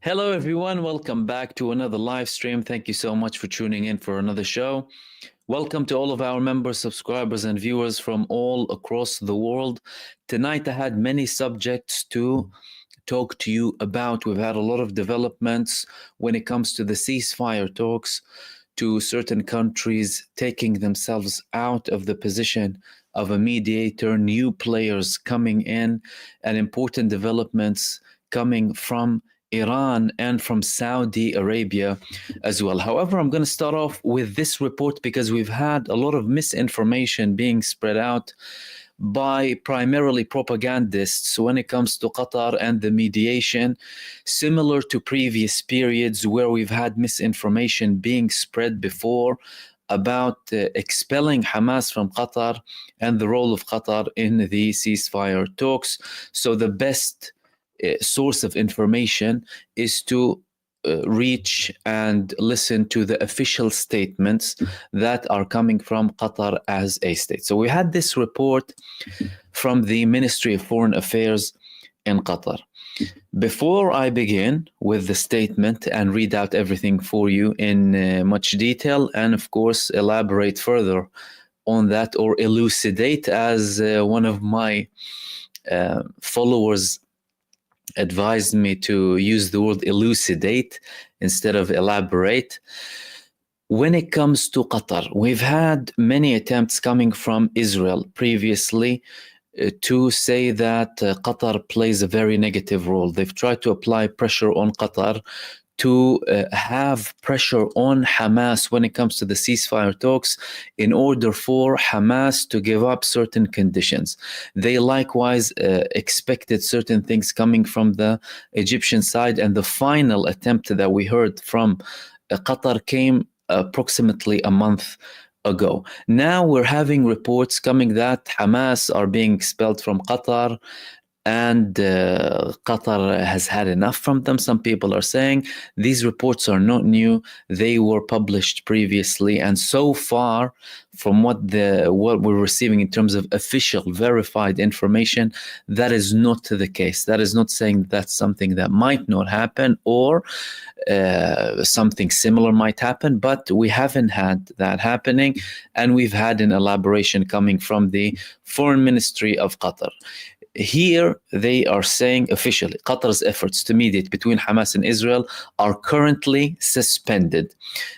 Hello, everyone. Welcome back to another live stream. Thank you so much for tuning in for another show. Welcome to all of our members, subscribers, and viewers from all across the world. Tonight, I had many subjects to talk to you about. We've had a lot of developments when it comes to the ceasefire talks, to certain countries taking themselves out of the position of a mediator, new players coming in, and important developments coming from Iran and from Saudi Arabia as well. However, I'm going to start off with this report because we've had a lot of misinformation being spread out by primarily propagandists when it comes to Qatar and the mediation, similar to previous periods where we've had misinformation being spread before about expelling Hamas from Qatar and the role of Qatar in the ceasefire talks. So the best source of information is to reach and listen to the official statements that are coming from Qatar as a state. So we had this report from the Ministry of Foreign Affairs in Qatar. Before I begin with the statement and read out everything for you in much detail, and of course elaborate further on that or elucidate, as one of my followers advised me to use the word elucidate instead of elaborate. When it comes to Qatar, we've had many attempts coming from Israel previously to say that Qatar plays a very negative role. They've tried to apply pressure on Qatar to have pressure on Hamas when it comes to the ceasefire talks in order for Hamas to give up certain conditions. They likewise expected certain things coming from the Egyptian side, and the final attempt that we heard from Qatar came approximately a month ago. Now we're having reports coming that Hamas are being expelled from Qatar, and Qatar has had enough from them. Some people are saying these reports are not new. They were published previously, and so far from what we're receiving in terms of official verified information, that is not the case. That is not saying that's something that might not happen or something similar might happen, but we haven't had that happening, and we've had an elaboration coming from the Foreign Ministry of Qatar. Here, they are saying officially, Qatar's efforts to mediate between Hamas and Israel are currently suspended.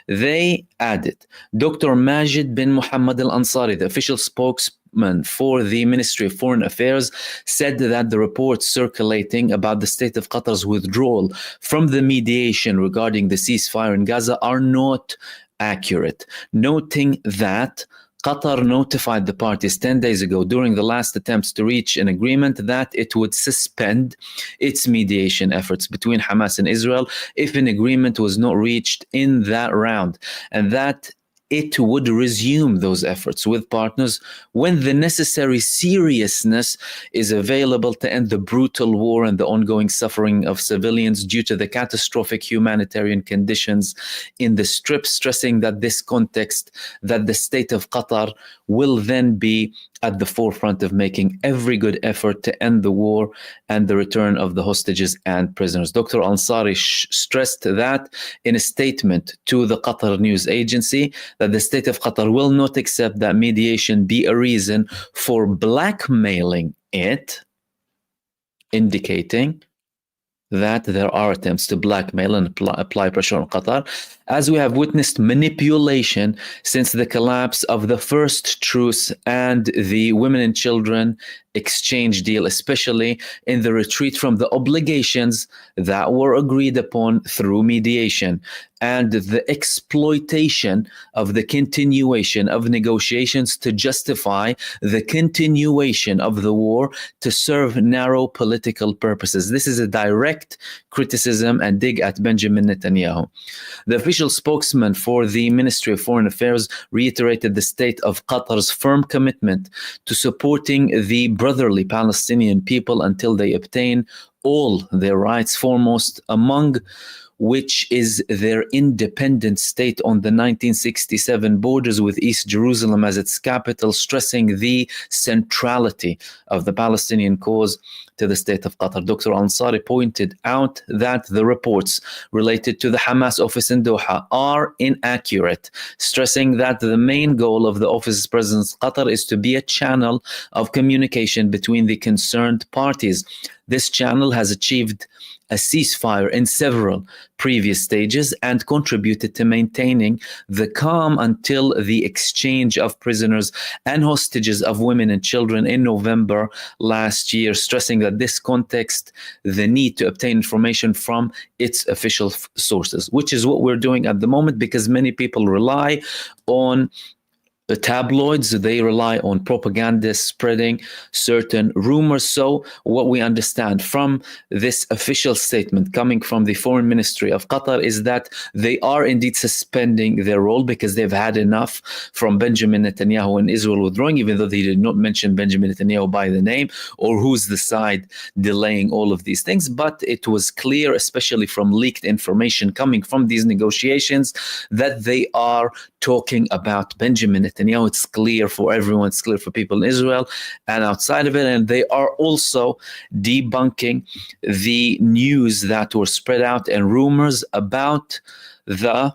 They added, Dr. Majid bin Muhammad al-Ansari, the official spokesman for the Ministry of Foreign Affairs, said that the reports circulating about the state of Qatar's withdrawal from the mediation regarding the ceasefire in Gaza are not accurate, noting that Qatar notified the parties 10 days ago during the last attempts to reach an agreement that it would suspend its mediation efforts between Hamas and Israel if an agreement was not reached in that round, and that it would resume those efforts with partners when the necessary seriousness is available to end the brutal war and the ongoing suffering of civilians due to the catastrophic humanitarian conditions in the Strip, stressing that this context, that the state of Qatar will then be at the forefront of making every good effort to end the war and the return of the hostages and prisoners. Dr. Ansari stressed that in a statement to the Qatar news agency that the state of Qatar will not accept that mediation be a reason for blackmailing it, indicating that there are attempts to blackmail and apply pressure on Qatar, as we have witnessed manipulation since the collapse of the first truce and the women and children exchange deal, especially in the retreat from the obligations that were agreed upon through mediation, and the exploitation of the continuation of negotiations to justify the continuation of the war to serve narrow political purposes. This is a direct criticism and dig at Benjamin Netanyahu. The official spokesman for the Ministry of Foreign Affairs reiterated the state of Qatar's firm commitment to supporting the brotherly Palestinian people until they obtain all their rights, foremost among which is their independent state on the 1967 borders with East Jerusalem as its capital, stressing the centrality of the Palestinian cause to the state of Qatar. Dr. Ansari pointed out that the reports related to the Hamas office in Doha are inaccurate, stressing that the main goal of the office's presence in Qatar is to be a channel of communication between the concerned parties. This channel has achieved a ceasefire in several previous stages and contributed to maintaining the calm until the exchange of prisoners and hostages of women and children in November last year, stressing that this context the need to obtain information from its official sources, which is what we're doing at the moment, because many people rely on the tabloids, they rely on propaganda spreading certain rumors. So what we understand from this official statement coming from the Foreign Ministry of Qatar is that they are indeed suspending their role because they've had enough from Benjamin Netanyahu and Israel withdrawing, even though they did not mention Benjamin Netanyahu by the name or who's the side delaying all of these things. But it was clear, especially from leaked information coming from these negotiations, that they are talking about Benjamin Netanyahu. It's clear for everyone, it's clear for people in Israel and outside of it. And they are also debunking the news that were spread out and rumors about the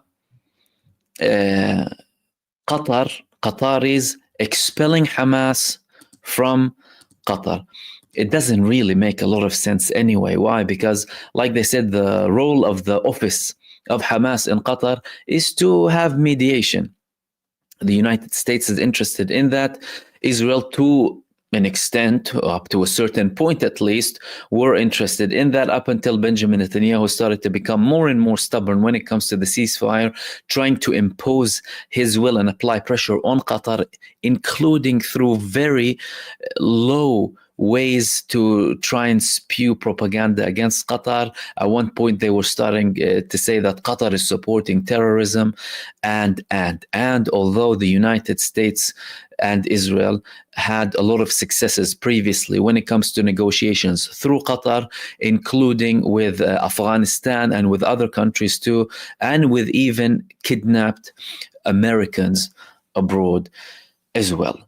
Qataris expelling Hamas from Qatar. It doesn't really make a lot of sense anyway. Why? Because, like they said, the role of the office of Hamas in Qatar is to have mediation. The United States is interested in that. Israel, to an extent, up to a certain point at least, were interested in that up until Benjamin Netanyahu started to become more and more stubborn when it comes to the ceasefire, trying to impose his will and apply pressure on Qatar, including through very low ways to try and spew propaganda against Qatar. At one point, they were starting to say that Qatar is supporting terrorism, and although the United States and Israel had a lot of successes previously when it comes to negotiations through Qatar, including with Afghanistan and with other countries too, and with even kidnapped Americans abroad as well.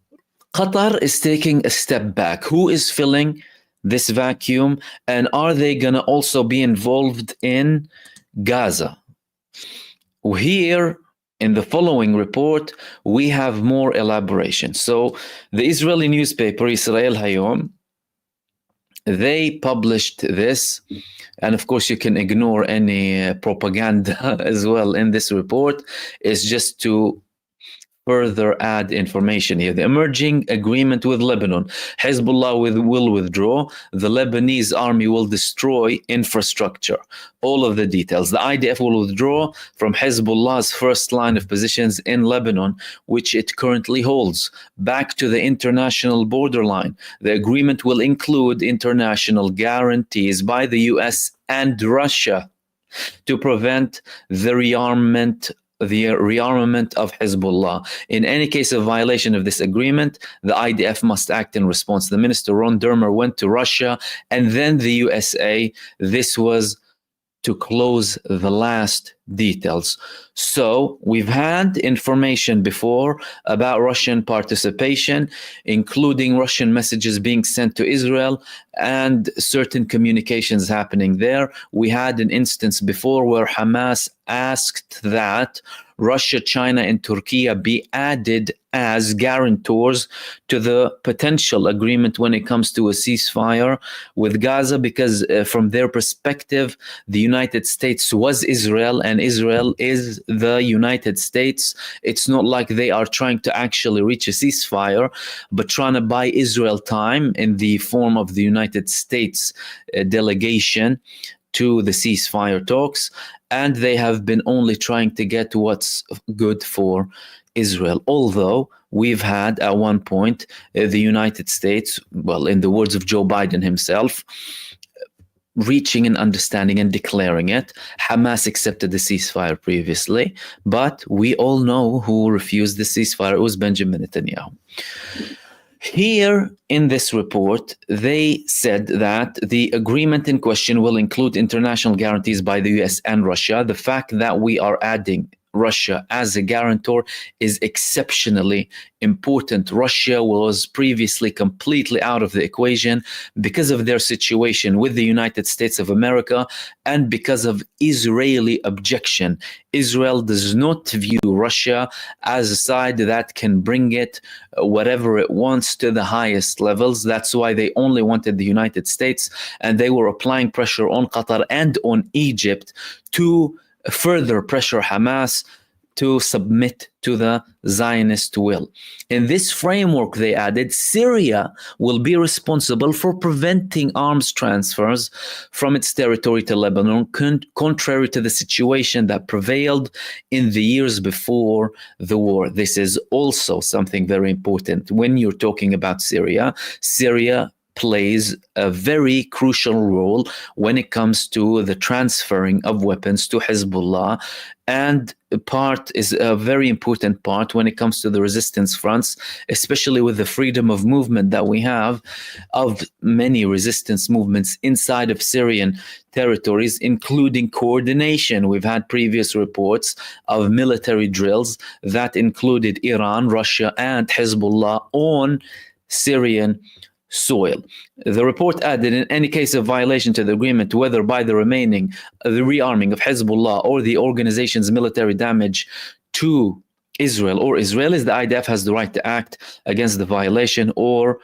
Qatar is taking a step back. Who is filling this vacuum? And are they going to also be involved in Gaza? Here, in the following report, we have more elaboration. So the Israeli newspaper, Israel Hayom, they published this. And of course, you can ignore any propaganda as well in this report. It's just to further add information here. The emerging agreement with Lebanon. Hezbollah will withdraw. The Lebanese army will destroy infrastructure. All of the details. The IDF will withdraw from Hezbollah's first line of positions in Lebanon, which it currently holds, back to the international borderline. The agreement will include international guarantees by the US and Russia to prevent the rearmament of Hezbollah. In any case of violation of this agreement, the IDF must act in response. The minister, Ron Dermer, went to Russia and then the USA. This was to close the last details. So we've had information before about Russian participation, including Russian messages being sent to Israel and certain communications happening there. We had an instance before where Hamas asked that Russia, China, and Turkey be added as guarantors to the potential agreement when it comes to a ceasefire with Gaza, because from their perspective, the United States was Israel and Israel is the United States. It's not like they are trying to actually reach a ceasefire, but trying to buy Israel time in the form of the United States delegation to the ceasefire talks. And they have been only trying to get what's good for Israel. Although we've had at one point the United States, well, in the words of Joe Biden himself, reaching an understanding and declaring it. Hamas accepted the ceasefire previously, but we all know who refused the ceasefire. It was Benjamin Netanyahu. Here in this report, they said that the agreement in question will include international guarantees by the US and Russia. The fact that we are adding Russia as a guarantor is exceptionally important. Russia was previously completely out of the equation because of their situation with the United States of America and because of Israeli objection. Israel does not view Russia as a side that can bring it whatever it wants to the highest levels. That's why they only wanted the United States, and they were applying pressure on Qatar and on Egypt to further pressure Hamas to submit to the Zionist will. In this framework, they added, Syria will be responsible for preventing arms transfers from its territory to Lebanon, contrary to the situation that prevailed in the years before the war. This is also something very important. When you're talking about Syria, Syria plays a very crucial role when it comes to the transferring of weapons to Hezbollah, and part is a very important part when it comes to the resistance fronts, especially with the freedom of movement that we have of many resistance movements inside of Syrian territories, including coordination. We've had previous reports of military drills that included Iran, Russia, and Hezbollah on Syrian soil. The report added, in any case of violation to the agreement, whether by the rearming of Hezbollah or the organization's military damage to Israel or Israelis, the IDF has the right to act against the violation or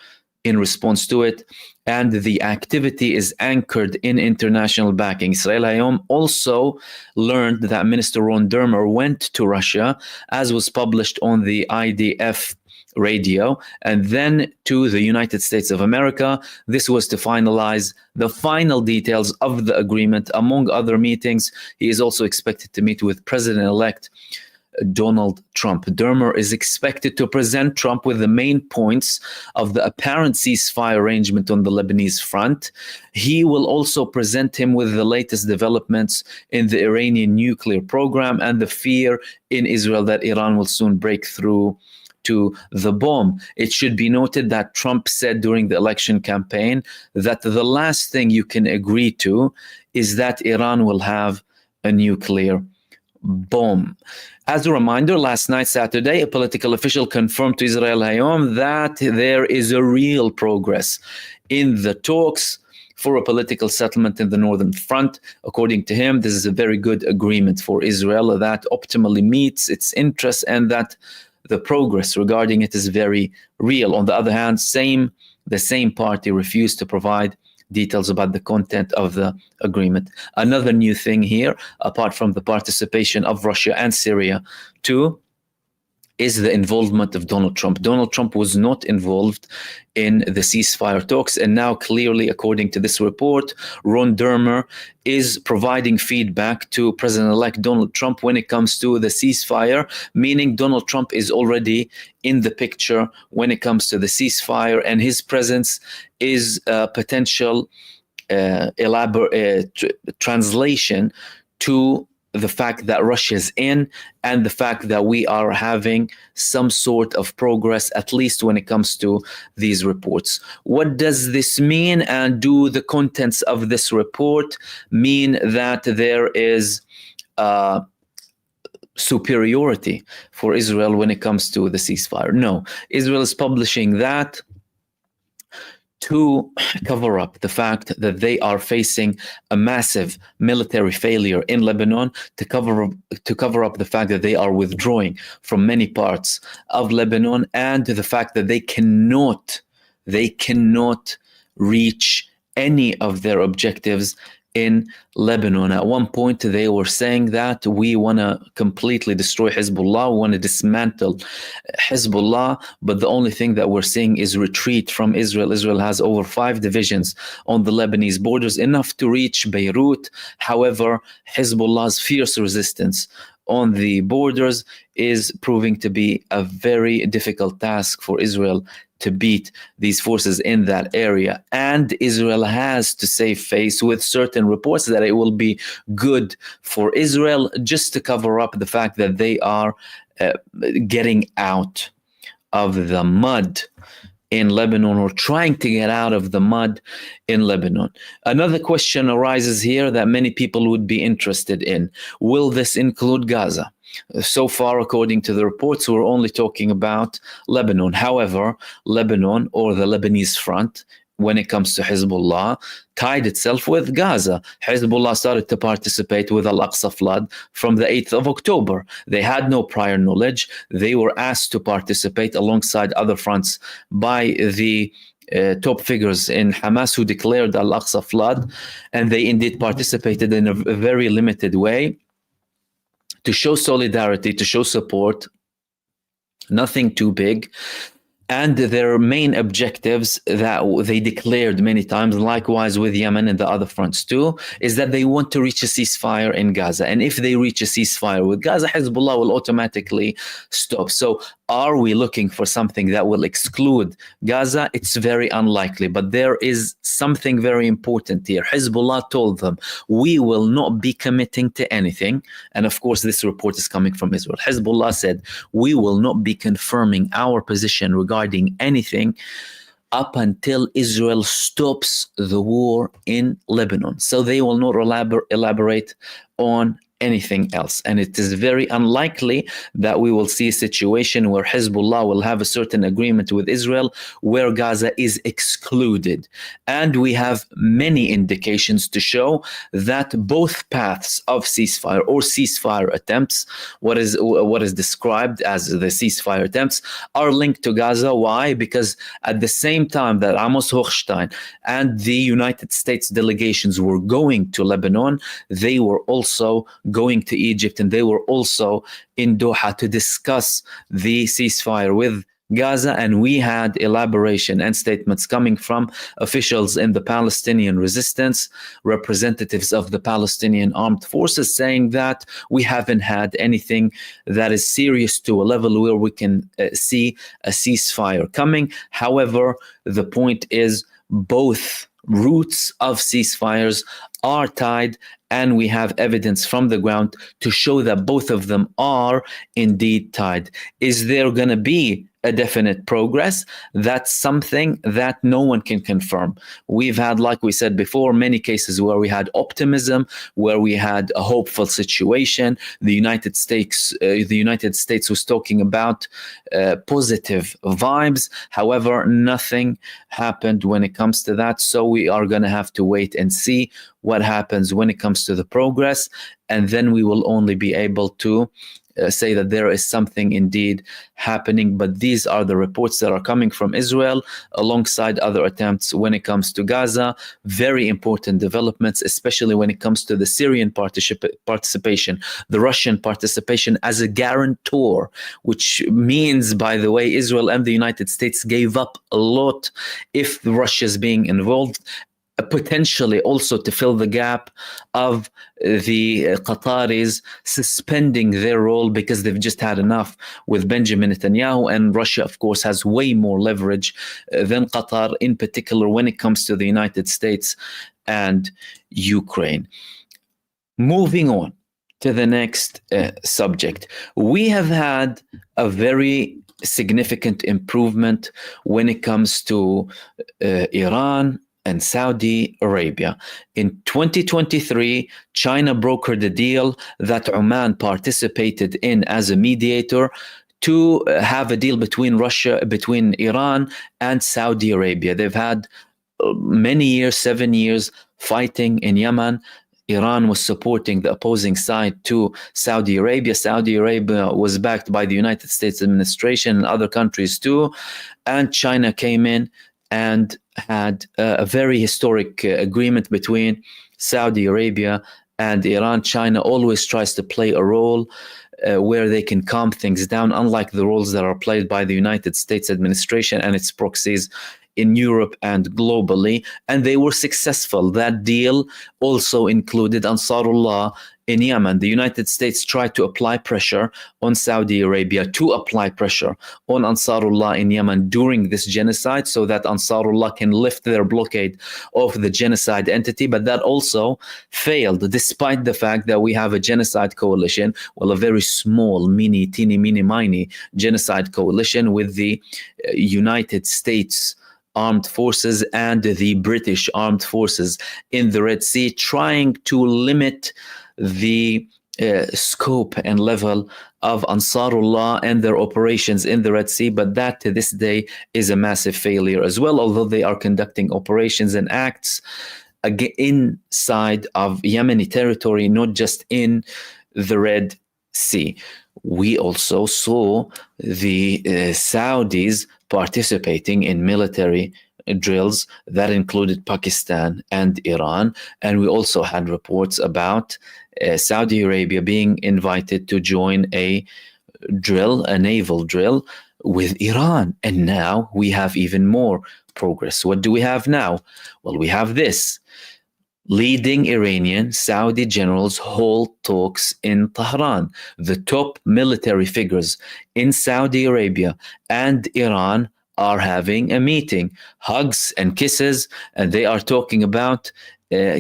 in response to it, and the activity is anchored in international backing. Israel Hayom also learned that Minister Ron Dermer went to Russia, as was published on the IDF radio, and then to the United States of America. This was to finalize the final details of the agreement. Among other meetings, he is also expected to meet with President-elect Donald Trump. Dermer is expected to present Trump with the main points of the apparent ceasefire arrangement on the Lebanese front. He will also present him with the latest developments in the Iranian nuclear program and the fear in Israel that Iran will soon break through to the bomb. It should be noted that Trump said during the election campaign that the last thing you can agree to is that Iran will have a nuclear bomb. As a reminder, last night, Saturday, a political official confirmed to Israel Hayom that there is a real progress in the talks for a political settlement in the Northern Front. According to him, this is a very good agreement for Israel that optimally meets its interests and that the progress regarding it is very real. On the other hand, the same party refused to provide details about the content of the agreement. Another new thing here, apart from the participation of Russia and Syria too, is the involvement of Donald Trump. Donald Trump was not involved in the ceasefire talks, and now clearly, according to this report, Ron Dermer is providing feedback to President-elect Donald Trump when it comes to the ceasefire, meaning Donald Trump is already in the picture when it comes to the ceasefire, and his presence is a potential translation to the fact that Russia is in and the fact that we are having some sort of progress, at least when it comes to these reports. What does this mean? And do the contents of this report mean that there is superiority for Israel when it comes to the ceasefire? No. Israel is publishing that to cover up the fact that they are facing a massive military failure in Lebanon, to cover up the fact that they are withdrawing from many parts of Lebanon, and the fact that they cannot reach any of their objectives in Lebanon. At one point, they were saying that we want to completely destroy Hezbollah, we want to dismantle Hezbollah, but the only thing that we're seeing is retreat from Israel. Israel has over 5 divisions on the Lebanese borders, enough to reach Beirut. However, Hezbollah's fierce resistance on the borders is proving to be a very difficult task for Israel to beat these forces in that area. And Israel has to save face with certain reports that it will be good for Israel just to cover up the fact that they are getting out of the mud. in Lebanon, or trying to get out of the mud in Lebanon. Another question arises here that many people would be interested in. Will this include Gaza? So far, according to the reports, we're only talking about Lebanon. However, Lebanon, or the Lebanese front, when it comes to Hezbollah, tied itself with Gaza. Hezbollah started to participate with Al-Aqsa flood from the 8th of October. They had no prior knowledge. They were asked to participate alongside other fronts by the top figures in Hamas who declared Al-Aqsa flood, and they indeed participated in a very limited way to show solidarity, to show support, nothing too big. And their main objectives that they declared many times, likewise with Yemen and the other fronts too, is that they want to reach a ceasefire in Gaza. And if they reach a ceasefire with Gaza, Hezbollah will automatically stop. So are we looking for something that will exclude Gaza? It's very unlikely, but there is something very important here. Hezbollah told them, we will not be committing to anything. And of course, this report is coming from Israel. Hezbollah said, we will not be confirming our position regarding anything up until Israel stops the war in Lebanon. So they will not elaborate on anything else. And it is very unlikely that we will see a situation where Hezbollah will have a certain agreement with Israel where Gaza is excluded. And we have many indications to show that both paths of ceasefire or ceasefire attempts, what is described as the ceasefire attempts, are linked to Gaza. Why? Because at the same time that Amos Hochstein and the United States delegations were going to Lebanon, they were also going to Egypt, and they were also in Doha to discuss the ceasefire with Gaza. And we had elaboration and statements coming from officials in the Palestinian resistance, representatives of the Palestinian armed forces, saying that we haven't had anything that is serious to a level where we can see a ceasefire coming. However, the point is both routes of ceasefires are tied, and we have evidence from the ground to show that both of them are indeed tied. Is there going to be a definite progress? That's something that no one can confirm. We've had, like we said before, many cases where we had optimism, where we had a hopeful situation. The United States was talking about positive vibes. However, nothing happened when it comes to that. So we are going to have to wait and see what happens when it comes to the progress, and then we will only be able to say that there is something indeed happening. But these are the reports that are coming from Israel alongside other attempts when it comes to Gaza. Very important developments, especially when it comes to the Syrian participation, the Russian participation as a guarantor, which means, by the way, Israel and the United States gave up a lot if Russia is being involved, potentially also to fill the gap of the Qataris suspending their role because they've just had enough with Benjamin Netanyahu. And Russia, of course, has way more leverage than Qatar, in particular when it comes to the United States and Ukraine. Moving on to the next subject, we have had a very significant improvement when it comes to Iran and Saudi Arabia. In 2023, China brokered a deal that Oman participated in as a mediator to have a deal between Iran and Saudi Arabia. They've had many years, 7 years, fighting in Yemen. Iran was supporting the opposing side to Saudi Arabia. Saudi Arabia was backed by the United States administration and other countries too. And China came in and had a very historic agreement between Saudi Arabia and Iran. China always tries to play a role where they can calm things down, unlike the roles that are played by the United States administration and its proxies in Europe and globally. And they were successful. That deal also included Ansarullah in Yemen, the United States tried to apply pressure on Saudi Arabia to apply pressure on Ansarullah in Yemen during this genocide so that Ansarullah can lift their blockade of the genocide entity. But that also failed, despite the fact that we have a genocide coalition, well, a very small, teeny, mini genocide coalition with the United States Armed Forces and the British Armed Forces in the Red Sea, trying to limit the scope and level of Ansarullah and their operations in the Red Sea. But that to this day is a massive failure as well, although they are conducting operations and acts inside of Yemeni territory, not just in the Red Sea. We also saw the Saudis participating in military drills that included Pakistan and Iran. And we also had reports about Saudi Arabia being invited to join a naval drill with Iran. And now we have even more progress. What do we have now? Well, we have this. Leading Iranian Saudi generals hold talks in Tehran. The top military figures in Saudi Arabia and Iran are having a meeting, hugs and kisses, and they are talking about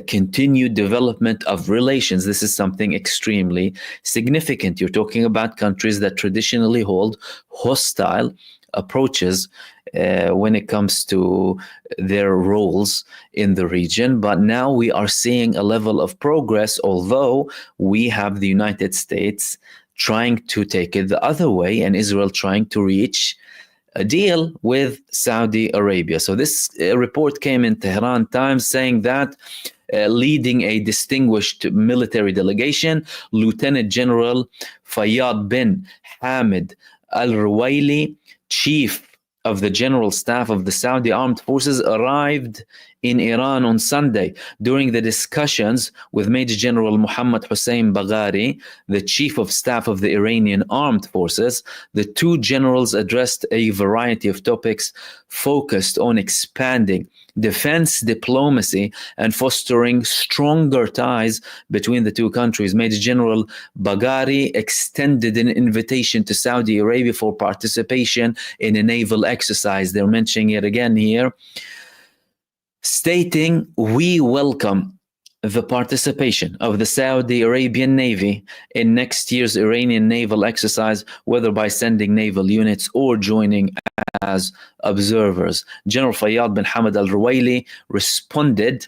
continued development of relations. This is something extremely significant. You're talking about countries that traditionally hold hostile approaches when it comes to their roles in the region. But now we are seeing a level of progress, although we have the United States trying to take it the other way and Israel trying to reach a deal with Saudi Arabia. So this report came in Tehran Times saying that leading a distinguished military delegation, Lieutenant General Fayyad bin Hamid al-Ruwaili, chief of the General Staff of the Saudi Armed Forces, arrived in Iran on Sunday. During the discussions with Major General Mohammad Hussein Baghari, the Chief of Staff of the Iranian Armed Forces, the two generals addressed a variety of topics focused on expanding defense diplomacy and fostering stronger ties between the two countries. Major General Baghari extended an invitation to Saudi Arabia for participation in a naval exercise. They're mentioning it again here, stating, "We welcome the participation of the Saudi Arabian Navy in next year's Iranian naval exercise, whether by sending naval units or joining as observers." General Fayyad bin Hamid al-Ruwaili responded,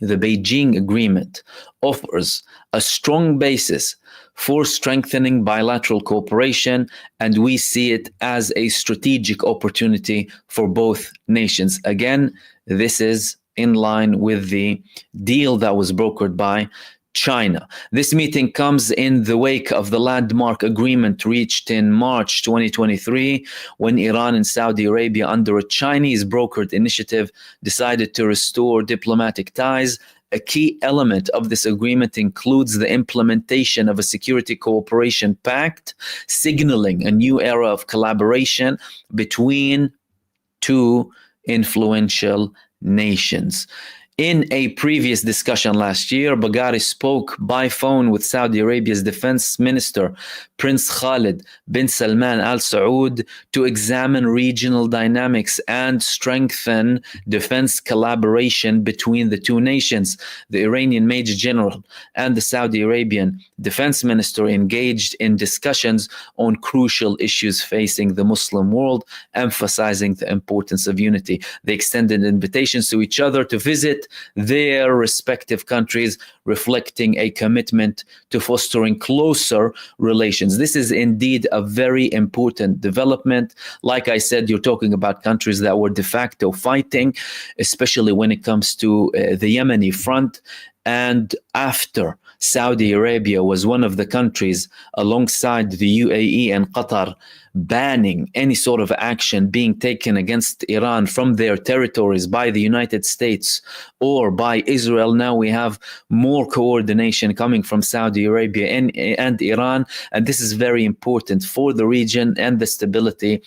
"The Beijing agreement offers a strong basis for strengthening bilateral cooperation, and we see it as a strategic opportunity for both nations." Again, this is in line with the deal that was brokered by China. This meeting comes in the wake of the landmark agreement reached in March 2023, when Iran and Saudi Arabia, under a Chinese brokered initiative, decided to restore diplomatic ties. A key element of this agreement includes the implementation of a security cooperation pact, signaling a new era of collaboration between two influential nations. In a previous discussion last year, Baghari spoke by phone with Saudi Arabia's defense minister, Prince Khalid bin Salman Al Saud, to examine regional dynamics and strengthen defense collaboration between the two nations. The Iranian Major General and the Saudi Arabian defense minister engaged in discussions on crucial issues facing the Muslim world, emphasizing the importance of unity. They extended invitations to each other to visit their respective countries, reflecting a commitment to fostering closer relations. This is indeed a very important development. Like I said, you're talking about countries that were de facto fighting, especially when it comes to the Yemeni front. And after Saudi Arabia was one of the countries, alongside the UAE and Qatar, banning any sort of action being taken against Iran from their territories by the United States or by Israel. Now we have more coordination coming from Saudi Arabia and Iran, and this is very important for the region and the stability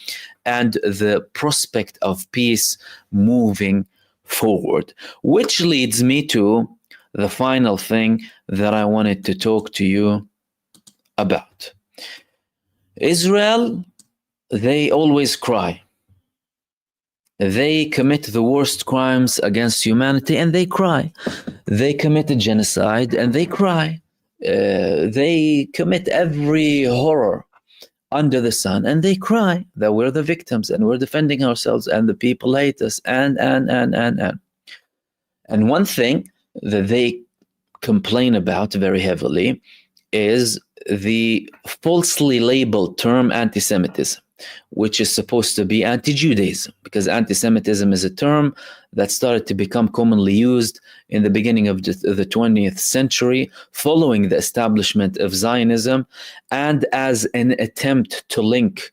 and the prospect of peace moving forward. Which leads me to the final thing that I wanted to talk to you about. Israel, they always cry. They commit the worst crimes against humanity and they cry. They commit a genocide and they cry. They commit every horror under the sun and they cry that we're the victims and we're defending ourselves and the people hate us and. And one thing that they complain about very heavily is the falsely labeled term anti-Semitism, which is supposed to be anti-Judaism, because anti-Semitism is a term that started to become commonly used in the beginning of the 20th century, following the establishment of Zionism, and as an attempt to link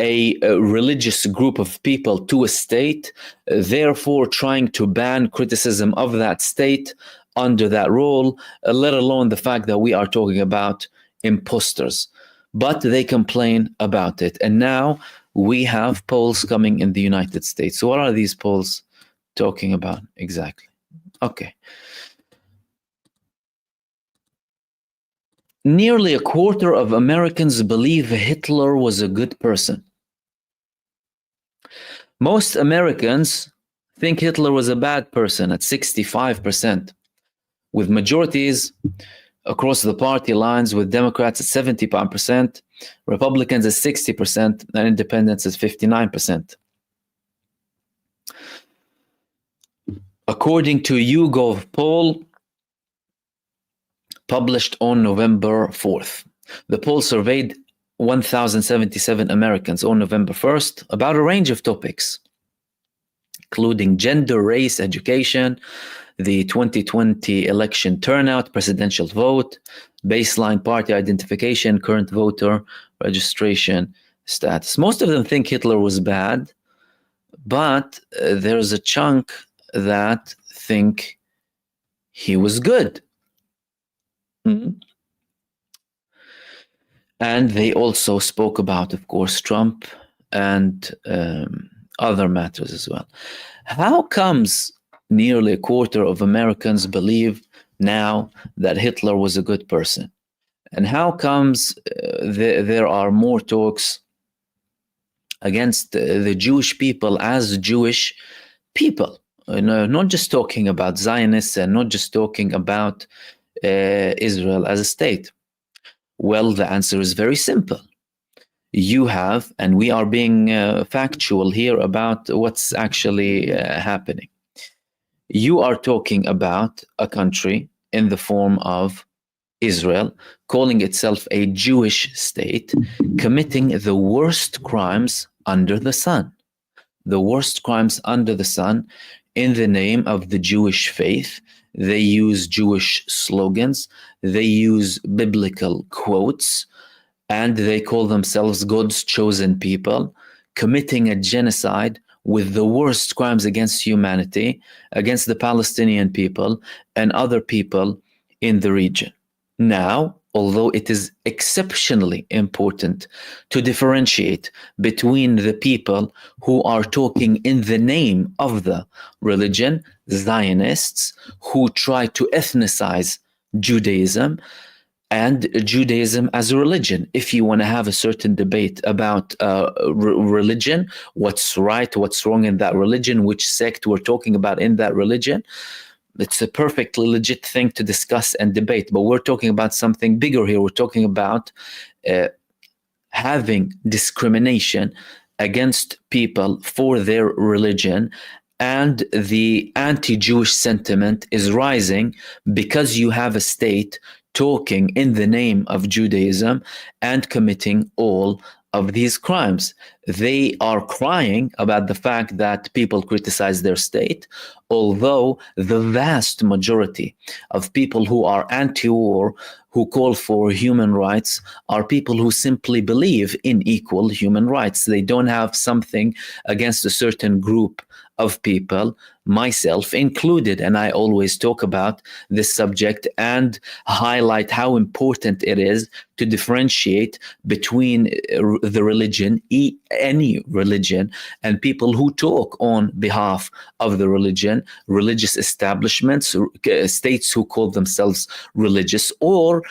a religious group of people to a state, therefore trying to ban criticism of that state under that role, let alone the fact that we are talking about imposters. But they complain about it. And now we have polls coming in the United States. So what are these polls talking about exactly? Okay. Nearly a quarter of Americans believe Hitler was a good person. Most Americans think Hitler was a bad person at 65%, with majorities across the party lines, with Democrats at 75%, Republicans at 60%, and independents at 59%. According to YouGov poll published on November 4th, the poll surveyed 1,077 Americans on November 1st about a range of topics, including gender, race, education, the 2020 election turnout, presidential vote, baseline party identification, current voter registration status. Most of them think Hitler was bad, but there's a chunk that think he was good. Mm-hmm. And they also spoke about, of course, Trump and other matters as well. How comes nearly a quarter of Americans believe now that Hitler was a good person? And how comes there are more talks against the Jewish people as Jewish people? Not just talking about Zionists and not just talking about Israel as a state. Well, the answer is very simple. You have, and we are being factual here about what's actually happening. You are talking about a country in the form of Israel, calling itself a Jewish state, committing the worst crimes under the sun. The worst crimes under the sun in the name of the Jewish faith. They use Jewish slogans, they use biblical quotes, and they call themselves God's chosen people, committing a genocide with the worst crimes against humanity, against the Palestinian people and other people in the region. Now, although it is exceptionally important to differentiate between the people who are talking in the name of the religion, Zionists, who try to ethnicize Judaism, and Judaism as a religion. If you want to have a certain debate about religion, what's right, what's wrong in that religion, which sect we're talking about in that religion, it's a perfectly legit thing to discuss and debate. But we're talking about something bigger here. We're talking about having discrimination against people for their religion, and the anti-Jewish sentiment is rising because you have a state talking in the name of Judaism and committing all of these crimes. They are crying about the fact that people criticize their state, although the vast majority of people who are anti-war, who call for human rights, are people who simply believe in equal human rights. They don't have something against a certain group of people, myself included, and I always talk about this subject and highlight how important it is to differentiate between the religion, any religion, and people who talk on behalf of the religion, religious establishments, states who call themselves religious, or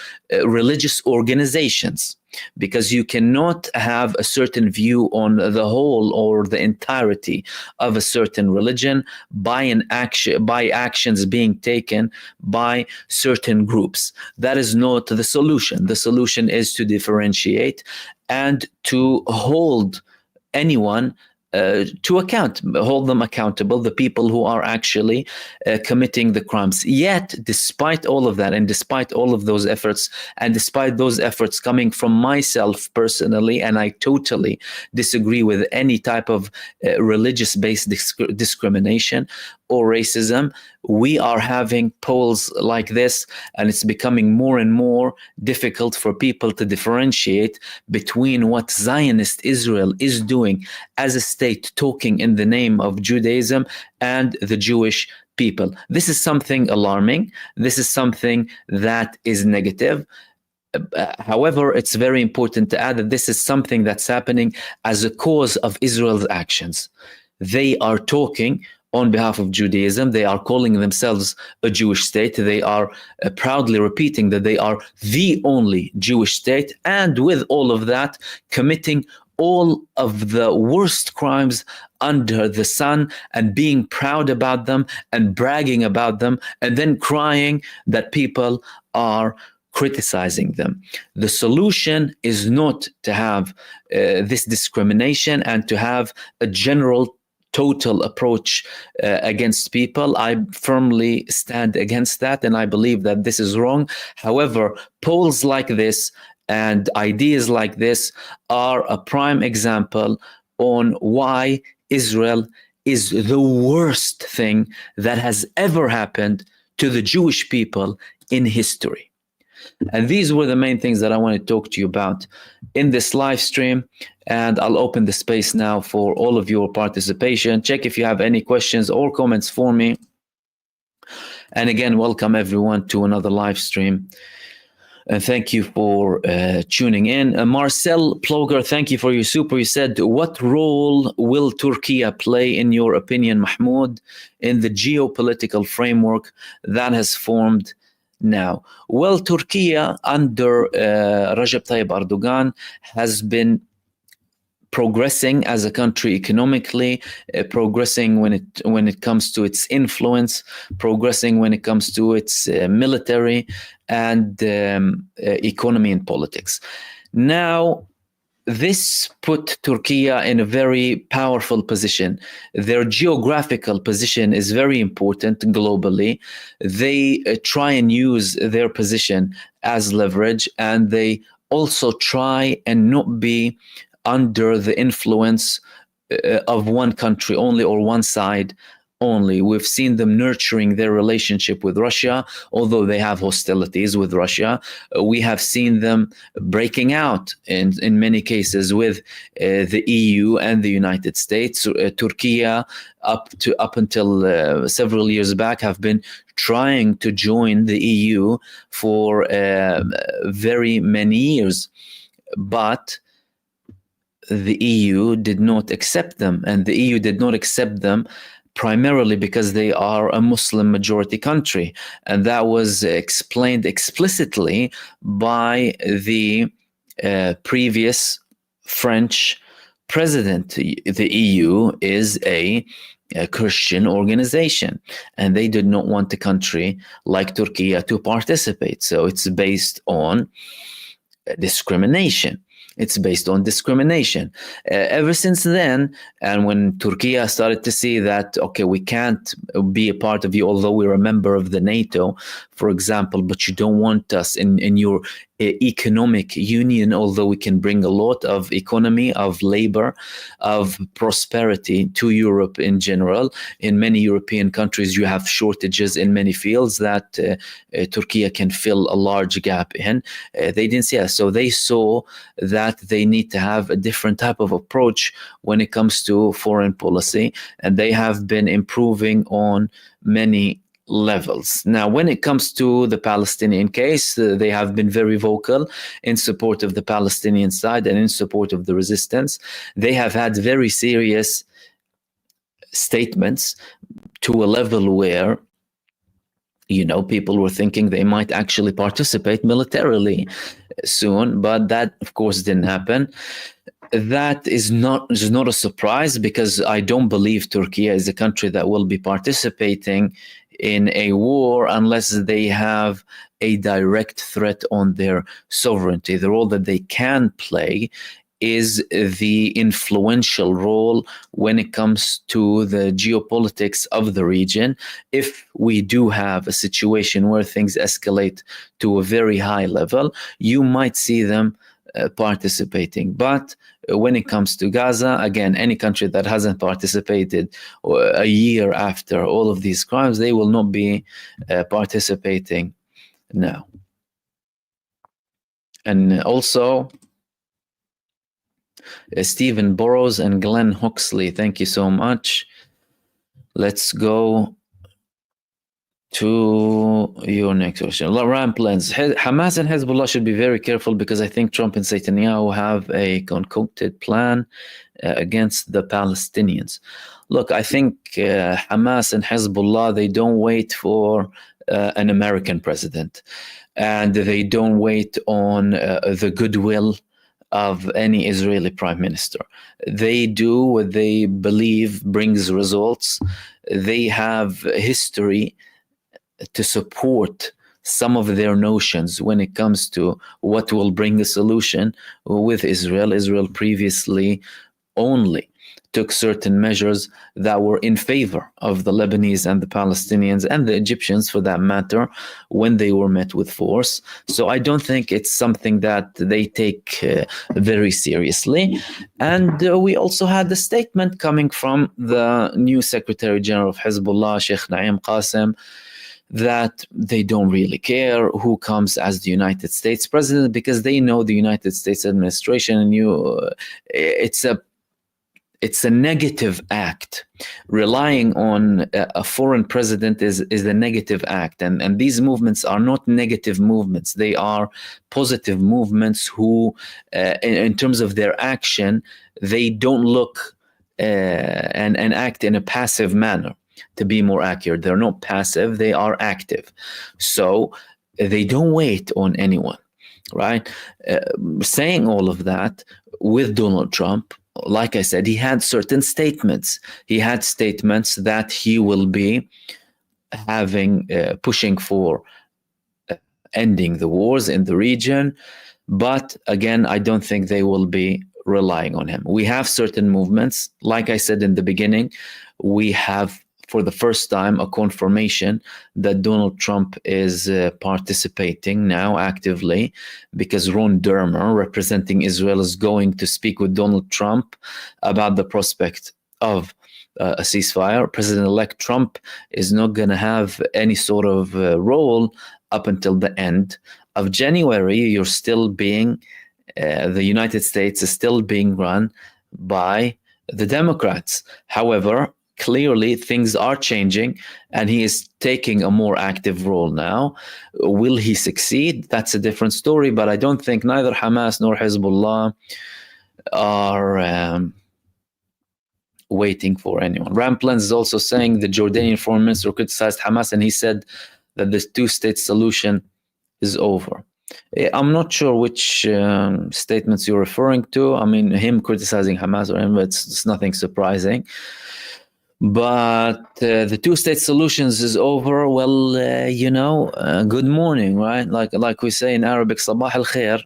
religious organizations. Because you cannot have a certain view on the whole or the entirety of a certain religion by actions being taken by certain groups. That is not the solution. The solution is to differentiate and to hold anyone to account, hold them accountable, the people who are actually committing the crimes. Yet, despite all of that, and despite all of those efforts, and despite those efforts coming from myself personally, and I totally disagree with any type of religious-based discrimination or racism, we are having polls like this, and it's becoming more and more difficult for people to differentiate between what Zionist Israel is doing as a state, talking in the name of Judaism, and the Jewish people. This is something alarming. This is something that is negative. However, it's very important to add that this is something that's happening as a cause of Israel's actions. They are talking on behalf of Judaism. They are calling themselves a Jewish state. They are proudly repeating that they are the only Jewish state, and with all of that, committing all of the worst crimes under the sun, and being proud about them and bragging about them, and then crying that people are criticizing them. The solution is not to have this discrimination and to have a general total approach against people. I firmly stand against that, and I believe that this is wrong. However, polls like this and ideas like this are a prime example on why Israel is the worst thing that has ever happened to the Jewish people in history. And these were the main things that I want to talk to you about in this live stream. And I'll open the space now for all of your participation. Check if you have any questions or comments for me. And again, welcome everyone to another live stream. And thank you for tuning in. Marcel Ploger, thank you for your super. You said, what role will Turkey play, in your opinion, Mahmoud, in the geopolitical framework that has formed now? Well, Turkey under Recep Tayyip Erdogan has been progressing as a country economically, progressing when it comes to its influence, progressing when it comes to its military and economy and politics. Now, this put Turkey in a very powerful position. Their geographical position is very important globally. They try and use their position as leverage, and they also try and not be under the influence of one country only or one side only. We've seen them nurturing their relationship with Russia, although they have hostilities with Russia. We have seen them breaking out in many cases with the EU and the United States. Turkey, up until several years back, have been trying to join the EU for very many years, but the EU did not accept them, and the EU did not accept them primarily because they are a Muslim majority country, and that was explained explicitly by the previous French president. The EU is a Christian organization, and they did not want a country like Turkey to participate. So it's based on discrimination. It's based on discrimination. Ever since then, and when Turkey started to see that, okay, we can't be a part of you, although we're a member of the NATO, for example, but you don't want us in your economic union, although we can bring a lot of economy, of labor, of prosperity to Europe in general. In many European countries, you have shortages in many fields that Turkey can fill a large gap in. They didn't see us. So they saw that they need to have a different type of approach when it comes to foreign policy. And they have been improving on many levels. Now, when it comes to the Palestinian case, they have been very vocal in support of the Palestinian side and in support of the resistance. They have had very serious statements to a level where, you know, people were thinking they might actually participate militarily soon, but that, of course, didn't happen. That is not a surprise, because I don't believe Turkey is a country that will be participating in a war unless they have a direct threat on their sovereignty. The role that they can play is the influential role when it comes to the geopolitics of the region. If we do have a situation where things escalate to a very high level, you might see them participating. But when it comes to Gaza, again, any country that hasn't participated a year after all of these crimes, they will not be participating now. And also, Stephen Burrows and Glenn Huxley, thank you so much. Let's go to your next question. Ram plans. Hamas and Hezbollah should be very careful, because I think Trump and Netanyahu have a concocted plan against the Palestinians. Look, I think Hamas and Hezbollah, they don't wait for an American president, and they don't wait on the goodwill of any Israeli prime minister. They do what they believe brings results. They have history to support some of their notions when it comes to what will bring a solution with Israel. Israel previously only took certain measures that were in favor of the Lebanese and the Palestinians and the Egyptians, for that matter, when they were met with force. So I don't think it's something that they take very seriously. And we also had the statement coming from the new Secretary General of Hezbollah, Sheikh Naim Qassem, that they don't really care who comes as the United States president, because they know the United States administration, and it's a negative act. Relying on a foreign president is a negative act, and these movements are not negative movements. They are positive movements who, in terms of their action, they don't look and act in a passive manner. To be more accurate, they're not passive, they are active. So they don't wait on anyone, right? Saying all of that, with Donald Trump, like I said, he had certain statements. He had statements that he will be pushing for ending the wars in the region. But again, I don't think they will be relying on him. We have certain movements. Like I said in the beginning, we have, for the first time, a confirmation that Donald Trump is participating now actively, because Ron Dermer, representing Israel, is going to speak with Donald Trump about the prospect of a ceasefire. President-elect Trump is not going to have any sort of role up until the end of January. You're still being, the United States is still being run by the Democrats. However, clearly things are changing, and he is taking a more active role now. Will he succeed? That's a different story, but I don't think neither Hamas nor Hezbollah are waiting for anyone. Ramplans is also saying the Jordanian foreign minister criticized Hamas, and he said that the two-state solution is over. I'm not sure which statements you're referring to. I mean, him criticizing Hamas or him, it's nothing surprising. But the two-state solutions is over. Well, good morning, right? Like we say in Arabic, Sabah al-Khair.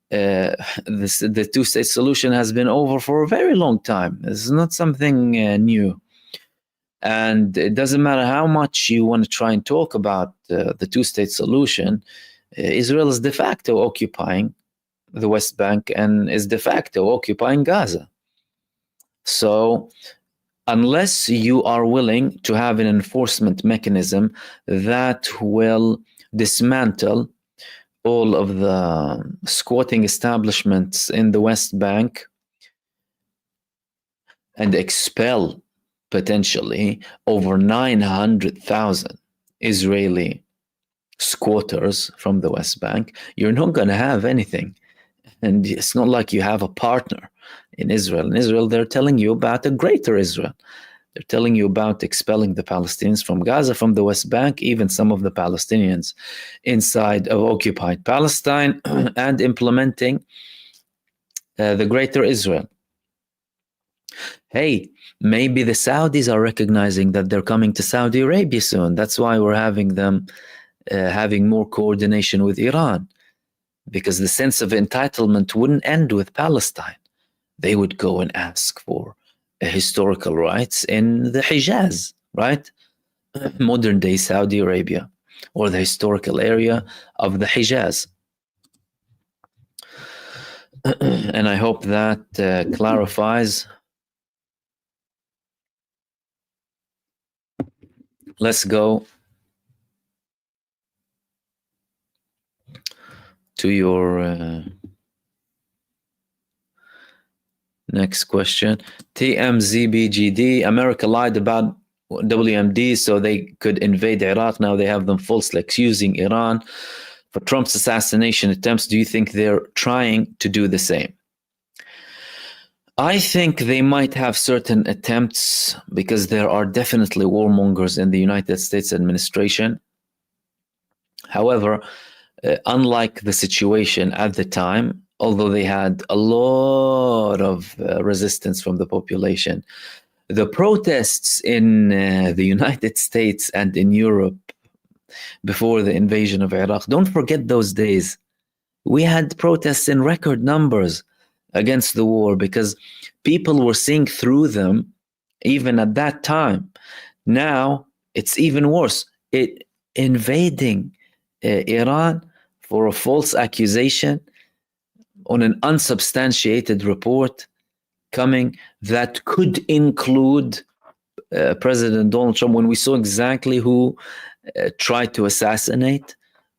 The two-state solution has been over for a very long time. It's not something new. And it doesn't matter how much you want to try and talk about the two-state solution. Israel is de facto occupying the West Bank and is de facto occupying Gaza. So unless you are willing to have an enforcement mechanism that will dismantle all of the squatting establishments in the West Bank and expel potentially over 900,000 Israeli squatters from the West Bank, you're not going to have anything. And it's not like you have a partner in Israel. In Israel, they're telling you about a greater Israel. They're telling you about expelling the Palestinians from Gaza, from the West Bank, even some of the Palestinians inside of occupied Palestine, and implementing the greater Israel. Hey, maybe the Saudis are recognizing that they're coming to Saudi Arabia soon. That's why we're having them having more coordination with Iran, because the sense of entitlement wouldn't end with Palestine. They would go and ask for historical rights in the Hijaz, right? Modern day Saudi Arabia, or the historical area of the Hijaz. And I hope that clarifies. Let's go to your next question. TMZBGD, America lied about WMD so they could invade Iraq. Now they have them falsely accusing Iran for Trump's assassination attempts. Do you think they're trying to do the same? I think they might have certain attempts, because there are definitely warmongers in the United States administration. However, unlike the situation at the time, although they had a lot of resistance from the population, the protests in the United States and in Europe before the invasion of Iraq, don't forget those days. We had protests in record numbers against the war, because people were seeing through them even at that time. Now it's even worse. Invading Iran for a false accusation on an unsubstantiated report coming that could include President Donald Trump, when we saw exactly who tried to assassinate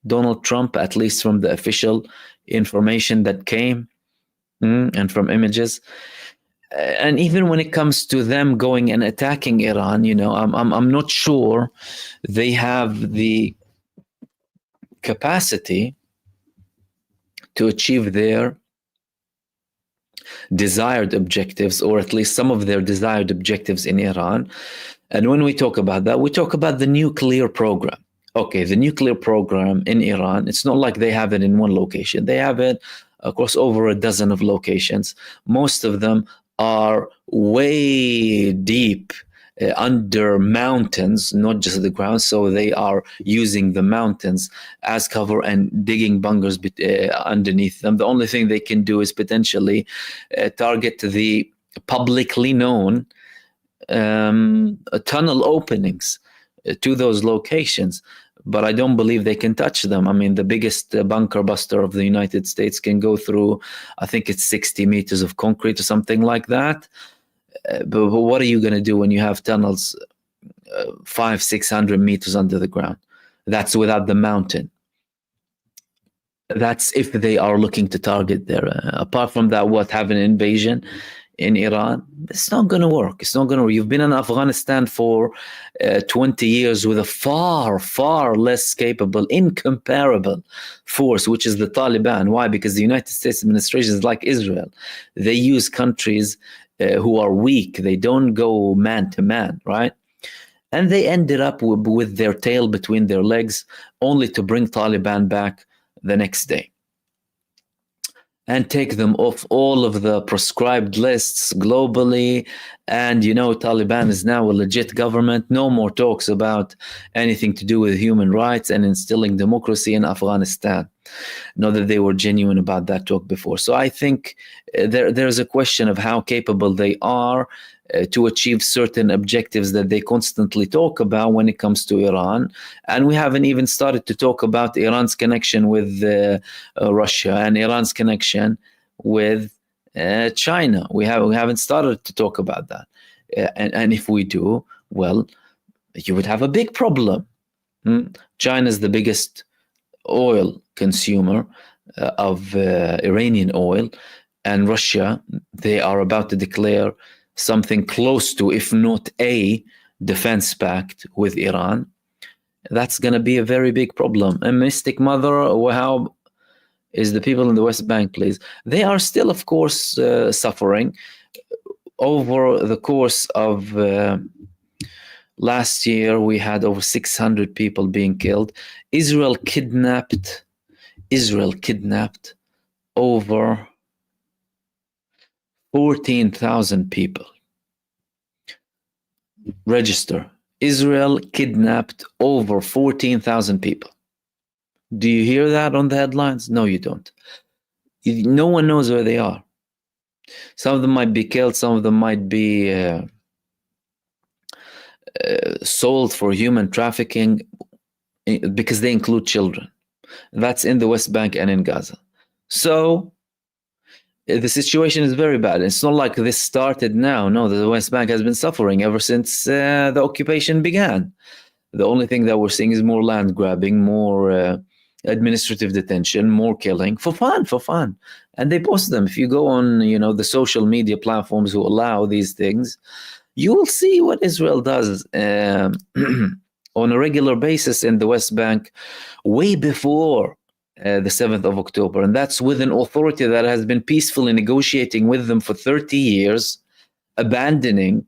Donald Trump, at least from the official information that came and from images. And even when it comes to them going and attacking Iran, I'm not sure they have the capacity to achieve their desired objectives, or at least some of their desired objectives in Iran. And when we talk about that, we talk about the nuclear program. Okay, the nuclear program in Iran, it's not like they have it in one location. They have it across over a dozen of locations. Most of them are way deep under mountains, not just the ground. So they are using the mountains as cover and digging bunkers underneath them. The only thing they can do is potentially target the publicly known tunnel openings to those locations. But I don't believe they can touch them. I mean, the biggest bunker buster of the United States can go through, I think it's 60 meters of concrete or something like that. But what are you going to do when you have tunnels 500-600 meters under the ground? That's without the mountain. That's if they are looking to target there. Apart from that, have an invasion in Iran? It's not going to work. It's not going to work. You've been in Afghanistan for 20 years with a far, far less capable, incomparable force, which is the Taliban. Why? Because the United States administration is like Israel. They use countries who are weak. They don't go man to man, right? And they ended up with their tail between their legs, only to bring Taliban back the next day and take them off all of the prescribed lists globally. And, Taliban is now a legit government. No more talks about anything to do with human rights and instilling democracy in Afghanistan. Not that they were genuine about that talk before. So I think there's a question of how capable they are to achieve certain objectives that they constantly talk about when it comes to Iran. And we haven't even started to talk about Iran's connection with Russia and Iran's connection with China. We haven't started to talk about that. And if we do, well, you would have a big problem. China is the biggest oil consumer of Iranian oil, and Russia, they are about to declare something close to, if not a defense pact with Iran. that's going to be a very big problem. A mystic mother, how is the people in the West Bank, please? They are still, of course, suffering. Over the course of last year, we had over 600 people being killed. Israel kidnapped over 14,000 people. Register. Israel kidnapped over 14,000 people. Do you hear that on the headlines? No, you don't. No one knows where they are. Some of them might be killed. Some of them might be sold for human trafficking, because they include children. That's in the West Bank and in Gaza. So the situation is very bad. It's not like this started now. No, the West Bank has been suffering ever since the occupation began. The only thing that we're seeing is more land grabbing, more administrative detention, more killing for fun. And they post them. If you go on, the social media platforms who allow these things, you will see what Israel does on a regular basis in the West Bank way before the 7th of October. And that's with an authority that has been peacefully negotiating with them for 30 years, abandoning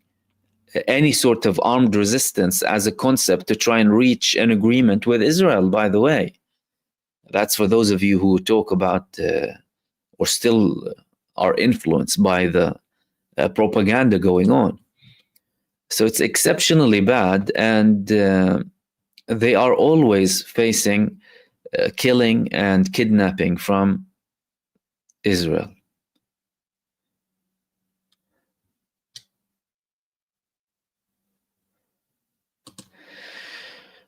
any sort of armed resistance as a concept to try and reach an agreement with Israel, by the way. That's for those of you who talk about or still are influenced by the propaganda going on. So it's exceptionally bad, and they are always facing killing and kidnapping from Israel.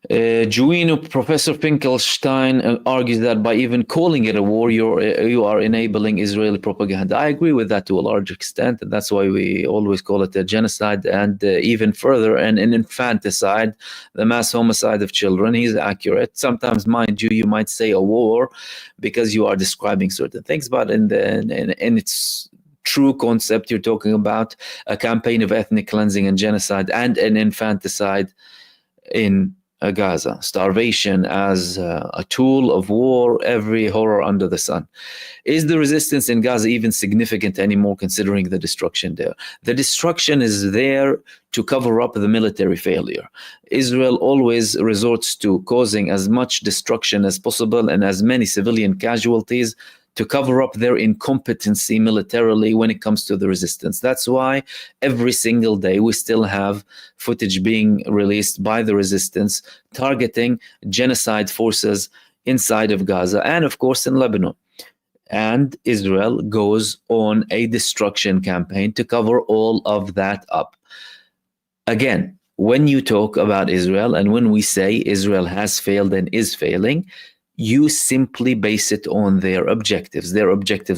Professor Finkelstein argues that by even calling it a war, you are enabling Israeli propaganda. I agree with that to a large extent, and that's why we always call it a genocide, and even further, an infanticide, the mass homicide of children. He's accurate. Sometimes, mind you, you might say a war because you are describing certain things, but in its true concept, you're talking about a campaign of ethnic cleansing and genocide and an infanticide in Gaza. Starvation as a tool of war, every horror under the sun. Is the resistance in Gaza even significant anymore, considering the destruction there? The destruction is there to cover up the military failure. Israel always resorts to causing as much destruction as possible and as many civilian casualties to cover up their incompetency militarily when it comes to the resistance. That's why every single day we still have footage being released by the resistance targeting genocide forces inside of Gaza and, of course, in Lebanon. And Israel goes on a destruction campaign to cover all of that up. Again, when you talk about Israel and when we say Israel has failed and is failing, you simply base it on their objectives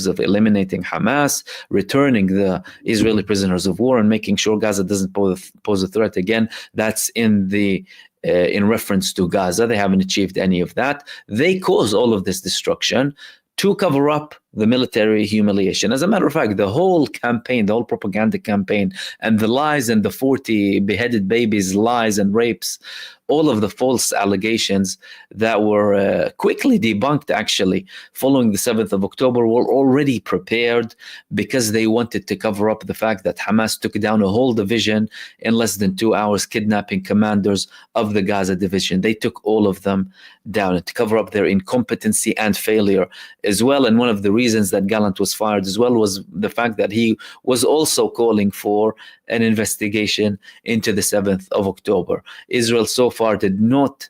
of eliminating Hamas, returning the Israeli prisoners of war, and making sure Gaza doesn't pose a threat again. That's in reference to Gaza. They haven't achieved any of that. They cause all of this destruction to cover up the military humiliation. As a matter of fact, the whole campaign, the whole propaganda campaign, and the lies and the 40 beheaded babies lies and rapes, all of the false allegations that were quickly debunked, actually, following the 7th of October, were already prepared because they wanted to cover up the fact that Hamas took down a whole division in less than 2 hours, kidnapping commanders of the Gaza division. They took all of them down to cover up their incompetency and failure as well. And one of the reasons that Gallant was fired as well was the fact that he was also calling for an investigation into the 7th of October. Israel so far did not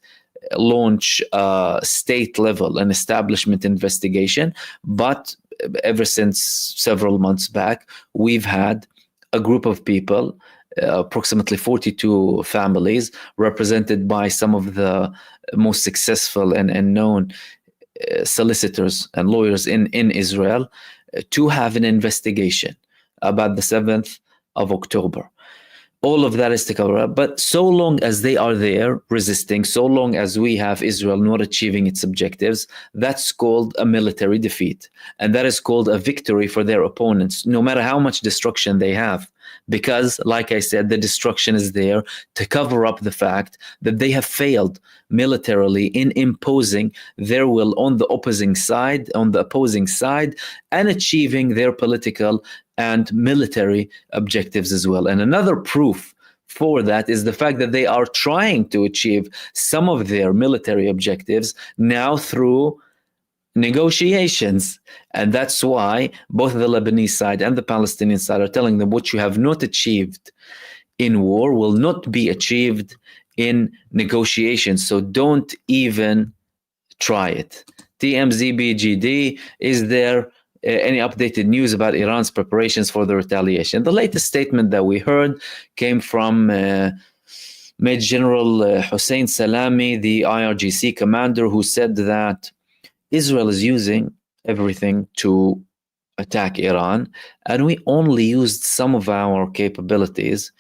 launch a state level, an establishment investigation, but ever since several months back, we've had a group of people, approximately 42 families, represented by some of the most successful and known solicitors and lawyers in Israel, to have an investigation about the 7th of October. All of that is to cover up. But so long as they are there resisting, so long as we have Israel not achieving its objectives, that's called a military defeat. And that is called a victory for their opponents, no matter how much destruction they have. Because, like I said, the destruction is there to cover up the fact that they have failed militarily in imposing their will on the opposing side, and achieving their political and military objectives as well. And another proof for that is the fact that they are trying to achieve some of their military objectives now through negotiations. And that's why both the Lebanese side and the Palestinian side are telling them what you have not achieved in war will not be achieved in negotiations. So don't even try it. TMZBGD, is there any updated news about Iran's preparations for the retaliation? The latest statement that we heard came from Major General Hussein Salami, the IRGC commander, who said that Israel is using everything to attack Iran, and we only used some of our capabilities.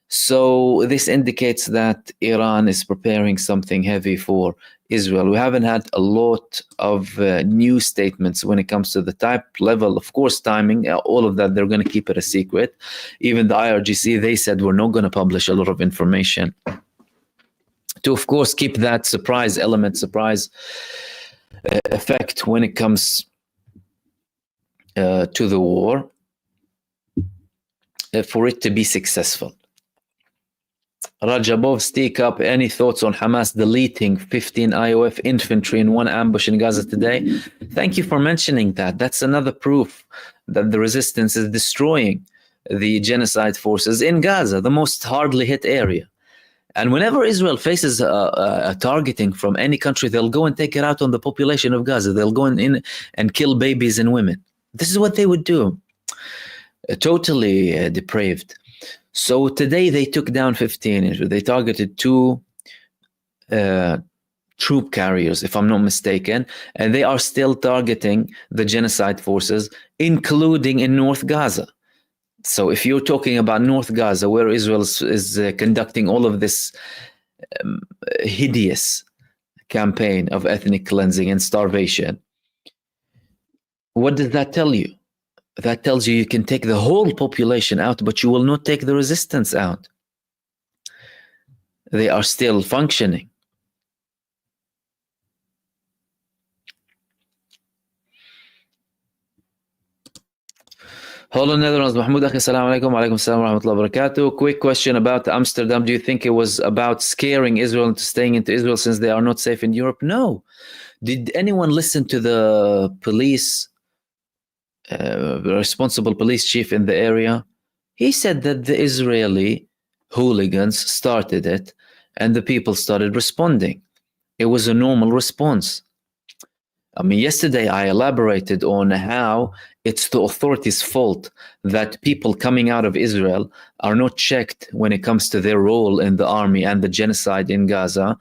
So this indicates that Iran is preparing something heavy for Israel. We haven't had a lot of new statements when it comes to the type, level, of course, timing, all of that. They're going to keep it a secret. Even the IRGC, they said we're not going to publish a lot of information to, of course, keep that surprise effect when it comes to the war, for it to be successful. Rajabov, stick up. Any thoughts on Hamas deleting 15 IOF infantry in one ambush in Gaza today? Thank you for mentioning that. That's another proof that the resistance is destroying the genocide forces in Gaza, the most hardly hit area. And whenever Israel faces a targeting from any country, they'll go and take it out on the population of Gaza. They'll go in and kill babies and women. This is what they would do. Totally depraved. So today they took down 15. They targeted 2 troop carriers, if I'm not mistaken, and they are still targeting the genocide forces, including in North Gaza. So if you're talking about North Gaza, where Israel is conducting all of this hideous campaign of ethnic cleansing and starvation, what does that tell you? That tells you can take the whole population out, but you will not take the resistance out. They are still functioning. Hello, Netherlands. Mahmoud Akhi, assalamu alaikum. Wa alaikum assalam wa rahmatullahi wa barakatuh. Quick question about Amsterdam. Do you think it was about scaring Israel into staying into Israel since they are not safe in Europe? No. Did anyone listen to the police, responsible police chief in the area? He said that the Israeli hooligans started it and the people started responding. It was a normal response. I mean, yesterday I elaborated on how it's the authorities' fault that people coming out of Israel are not checked when it comes to their role in the army and the genocide in Gaza,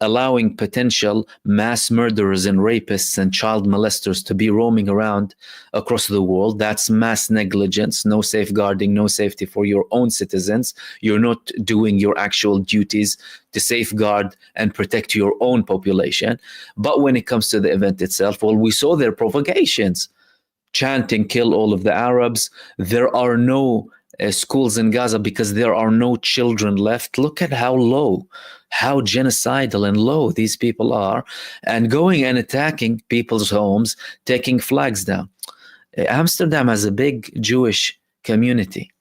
allowing potential mass murderers and rapists and child molesters to be roaming around across the world. That's mass negligence, no safeguarding, no safety for your own citizens. You're not doing your actual duties to safeguard and protect your own population. But when it comes to the event itself, well, we saw their provocations, chanting, kill all of the Arabs. There are no schools in Gaza because there are no children left. Look at how low, how genocidal and low these people are, and going and attacking people's homes, taking flags down. Amsterdam has a big Jewish community,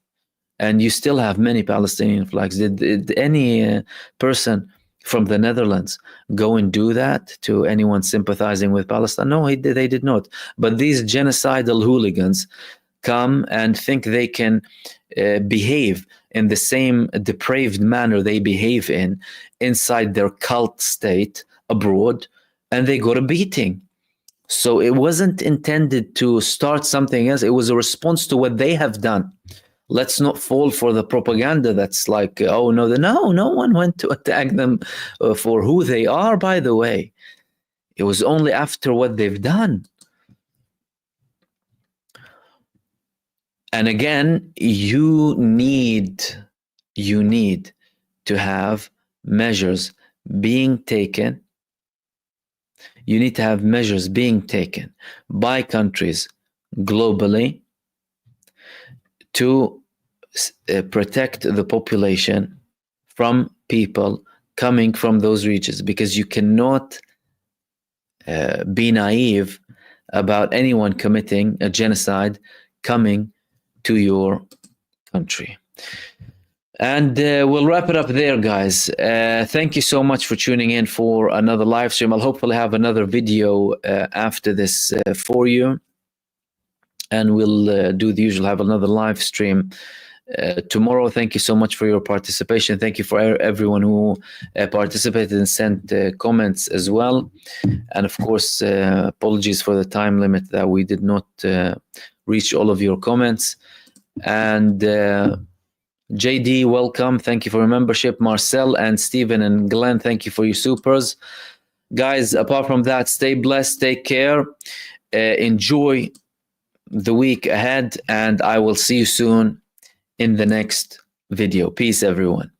and you still have many Palestinian flags. Did any person from the Netherlands go and do that to anyone sympathizing with Palestine? No, they did not. But these genocidal hooligans come and think they can behave in the same depraved manner they behave inside their cult state abroad, and they got a beating. So it wasn't intended to start something else. It was a response to what they have done. Let's not fall for the propaganda that's like, oh, no one went to attack them for who they are, by the way. It was only after what they've done. And again, you need you need to have measures being taken. You need to have measures being taken by countries globally to protect the population from people coming from those regions, because you cannot be naive about anyone committing a genocide coming to your country. And we'll wrap it up there, guys. Thank you so much for tuning in for another live stream. I'll hopefully have another video after this for you. And we'll do the usual, have another live stream tomorrow. Thank you so much for your participation. Thank you for everyone who participated and sent comments as well. And of course, apologies for the time limit that we did not reach all of your comments. And JD, welcome. Thank you for your membership. Marcel and Stephen and Glenn, thank you for your supers. Guys, apart from that, stay blessed, take care, enjoy the week ahead, and I will see you soon in the next video. Peace, everyone.